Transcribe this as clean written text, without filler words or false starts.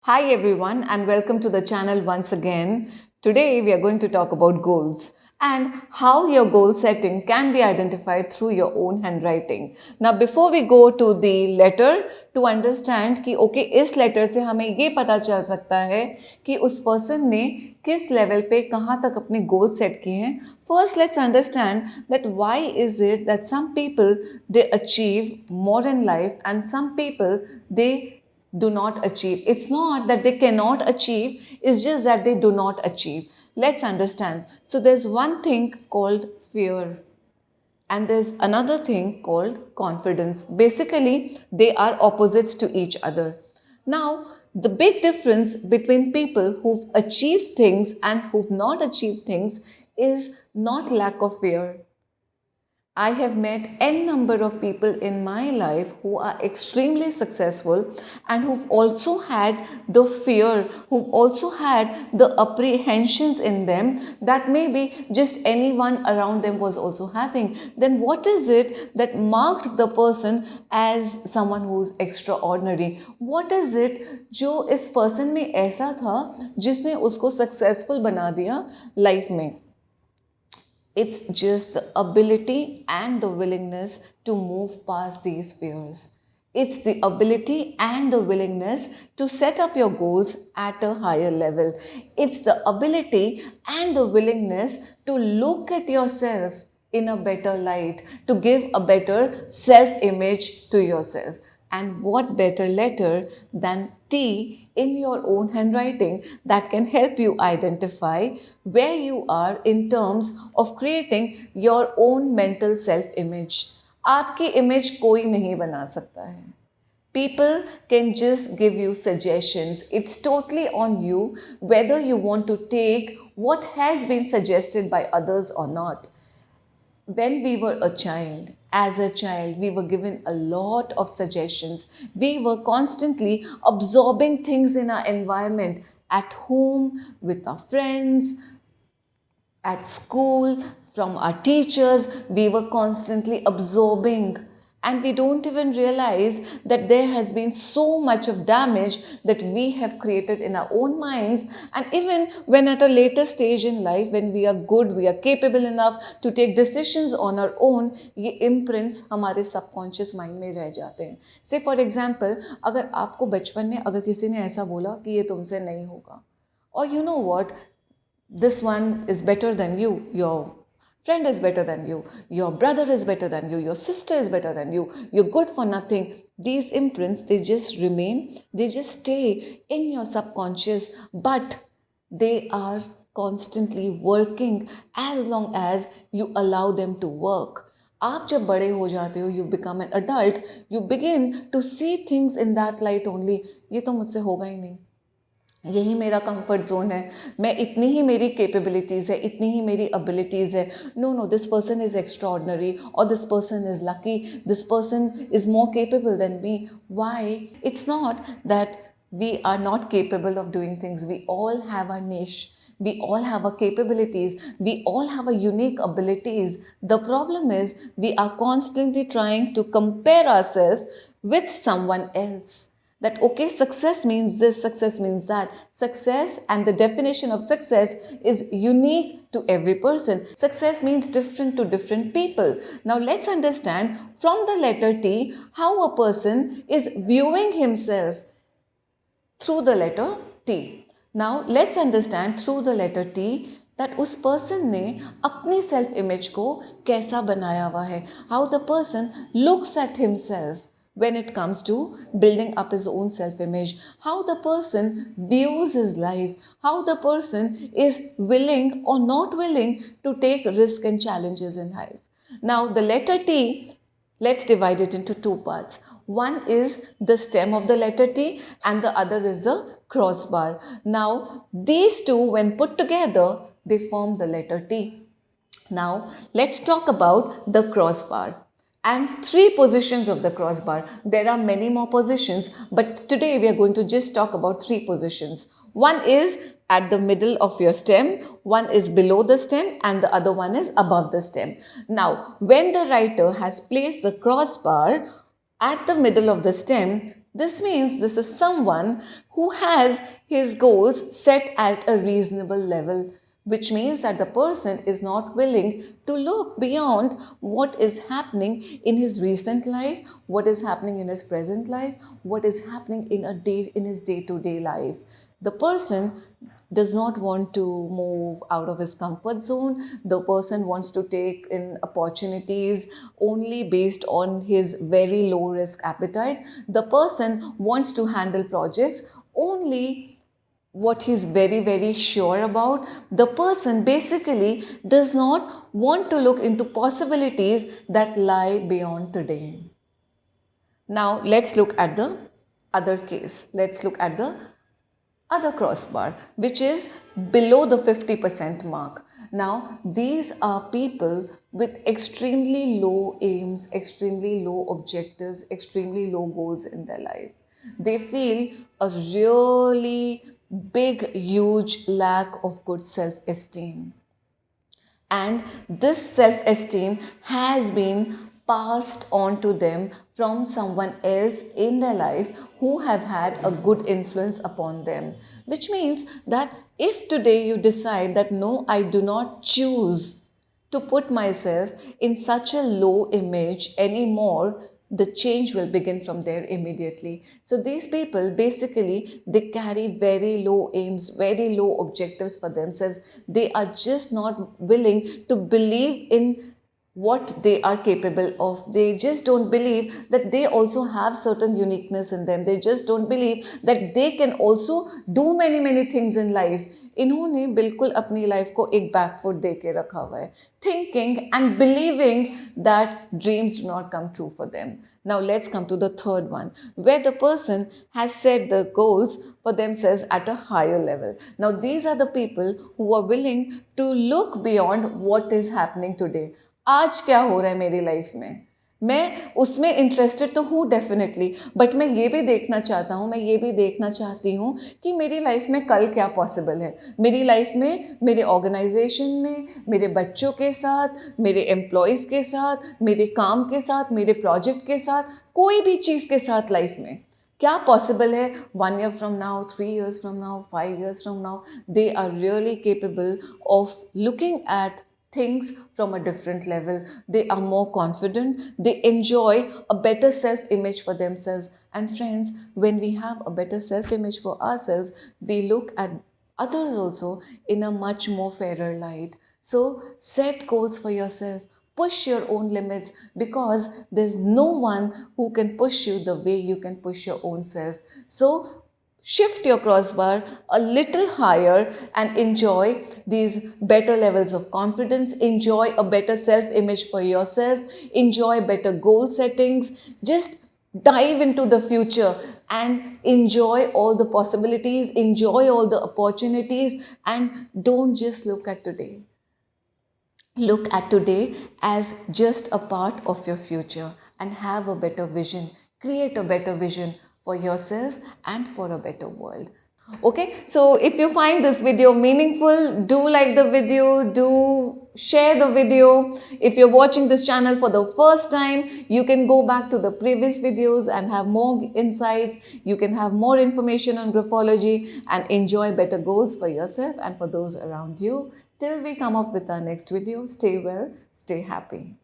Hi everyone and welcome to the channel once again. Today we are going to talk about goals and how your goal setting can be identified through your own handwriting. Now before we go to the letter to understand कि okay इस letter से हमें ये पता चल सकता है कि उस person ने किस level पे कहाँ तक अपने goal set किए हैं. First let's understand that why is it that some people they achieve more in life and some people they do not achieve. It's not that they cannot achieve, it's just that they do not achieve. Let's understand. So, there's one thing called fear, and there's another thing called confidence. Basically, they are opposites to each other. Now, the big difference between people who've achieved things and who've not achieved things is not lack of fear. I have met n number of people in my life who are extremely successful and who've also had the fear, who've also had the apprehensions in them that maybe just anyone around them was also having. Then what is it that marked the person as someone who's extraordinary? What is it जो इस person में ऐसा था जिसने उसको successful बना दिया life में? It's just the ability and the willingness to move past these fears. It's the ability and the willingness to set up your goals at a higher level. It's the ability and the willingness to look at yourself in a better light, to give a better self image to yourself. And what better letter than T in your own handwriting that can help you identify where you are in terms of creating your own mental self image. आपकी image कोई नहीं बना सकता है. People can just give you suggestions. It's totally on you whether you want to take what has been suggested by others or not. When we were a child, as a child, we were given a lot of suggestions. We were constantly absorbing things in our environment, at home, with our friends, at school, from our teachers. We were constantly absorbing. And we don't even realize that there has been so much of damage that we have created in our own minds. And even when at a later stage in life, when we are good, we are capable enough to take decisions on our own, ये imprints हमारे subconscious mind में रह जाते हैं. Say for example, अगर आपको बचपन में अगर किसी ने ऐसा बोला कि ये तुमसे नहीं होगा, or you know what, this one is better than you, your friend is better than you, your brother is better than you, your sister is better than you, you're good for nothing. These imprints, they just remain, they just stay in your subconscious, but they are constantly working as long as you allow them to work. आप जब बड़े हो जाते हो, you become an adult, you begin to see things in that light only. ये तो मुझसे होगा ही नहीं, यही मेरा कंफर्ट जोन है, मैं इतनी ही मेरी कैपेबिलिटीज़ है, इतनी ही मेरी एबिलिटीज़ है. No no, this person is extraordinary और this person is lucky, this person is more capable than me. Why? It's not that we are not capable of doing things. We all have our niche. We all have our capabilities. We all have our unique abilities. The problem is we are constantly trying to compare ourselves with someone else. That okay, success means this, success means that. Success and the definition of success is unique to every person. Success means different to different people. Now let's understand from the letter T how a person is viewing himself through the letter T. Now let's understand through the letter T that उस person ने अपनी self image को कैसा बनाया हुआ है. How the person looks at himself when it comes to building up his own self image. How the person views his life. How the person is willing or not willing to take risk and challenges in life. Now the letter T, let's divide it into two parts. One is the stem of the letter T and the other is the crossbar. Now, these two, when put together, they form the letter T. Now, let's talk about the crossbar and three positions of the crossbar. There are many more positions, but today we are going to just talk about three positions. One is at the middle of your stem, one is below the stem, and the other one is above the stem. Now, when the writer has placed the crossbar at the middle of the stem, This means this is someone who has his goals set at a reasonable level, which means that the person is not willing to look beyond what is happening in his recent life, what is happening in his present life, what is happening in his day-to-day life. The person does not want to move out of his comfort zone. The person wants to take in opportunities only based on his very low risk appetite. The person wants to handle projects only what he's very sure about. The person basically does not want to look into possibilities that lie beyond today. Now let's look at the other case. Let's look at the other crossbar, which is below the 50% mark. Now, these are people with extremely low aims, extremely low objectives, extremely low goals in their life. They feel a really big, huge lack of good self-esteem. And this self-esteem has been passed on to them from someone else in their life who have had a good influence upon them. Which means that if today you decide that no, I do not choose to put myself in such a low image anymore, the change will begin from there immediately. So these people basically, they carry very low aims, very low objectives for themselves. They are just not willing to believe in what they are capable of. They just don't believe that they also have certain uniqueness in them. They just don't believe that they can also do many things in life. इन्होंने बिल्कुल अपनी life को एक back foot दे के रखा हुआ है, thinking and believing that dreams do not come true for them. Now let's come to the third one, where the person has set the goals for themselves at a higher level. Now these are the people who are willing to look beyond what is happening today. आज क्या हो रहा है मेरी life में, मैं उसमें interested तो हूँ डेफिनेटली, बट मैं ये भी देखना चाहता हूँ, मैं ये भी देखना चाहती हूँ कि मेरी लाइफ में कल क्या पॉसिबल है, मेरी लाइफ में, मेरे ऑर्गेनाइजेशन में, मेरे बच्चों के साथ, मेरे एम्प्लॉयज़ के साथ, मेरे काम के साथ, मेरे प्रोजेक्ट के साथ, कोई भी चीज़ के साथ लाइफ में क्या पॉसिबल है 1 year from now, 3 years from now, 5 years from now. They are really capable of looking at things from a different level. They are more confident. They enjoy a better self-image for themselves. And friends, when we have a better self-image for ourselves, we look at others also in a much more fairer light. So set goals for yourself. Push your own limits, because there's no one who can push you the way you can push your own self. So shift your crossbar a little higher and enjoy these better levels of confidence, enjoy a better self-image for yourself, enjoy better goal settings. Just dive into the future and enjoy all the possibilities, enjoy all the opportunities, and don't just look at today. Look at today as just a part of your future and have a better vision. Create a better vision for yourself and for a better world. Okay, so if you find this video meaningful, do like the video, do share the video. If you're watching this channel for the first time, you can go back to the previous videos and have more insights. You can have more information on graphology and enjoy better goals for yourself and for those around you. Till we come up with our next video, stay well, stay happy.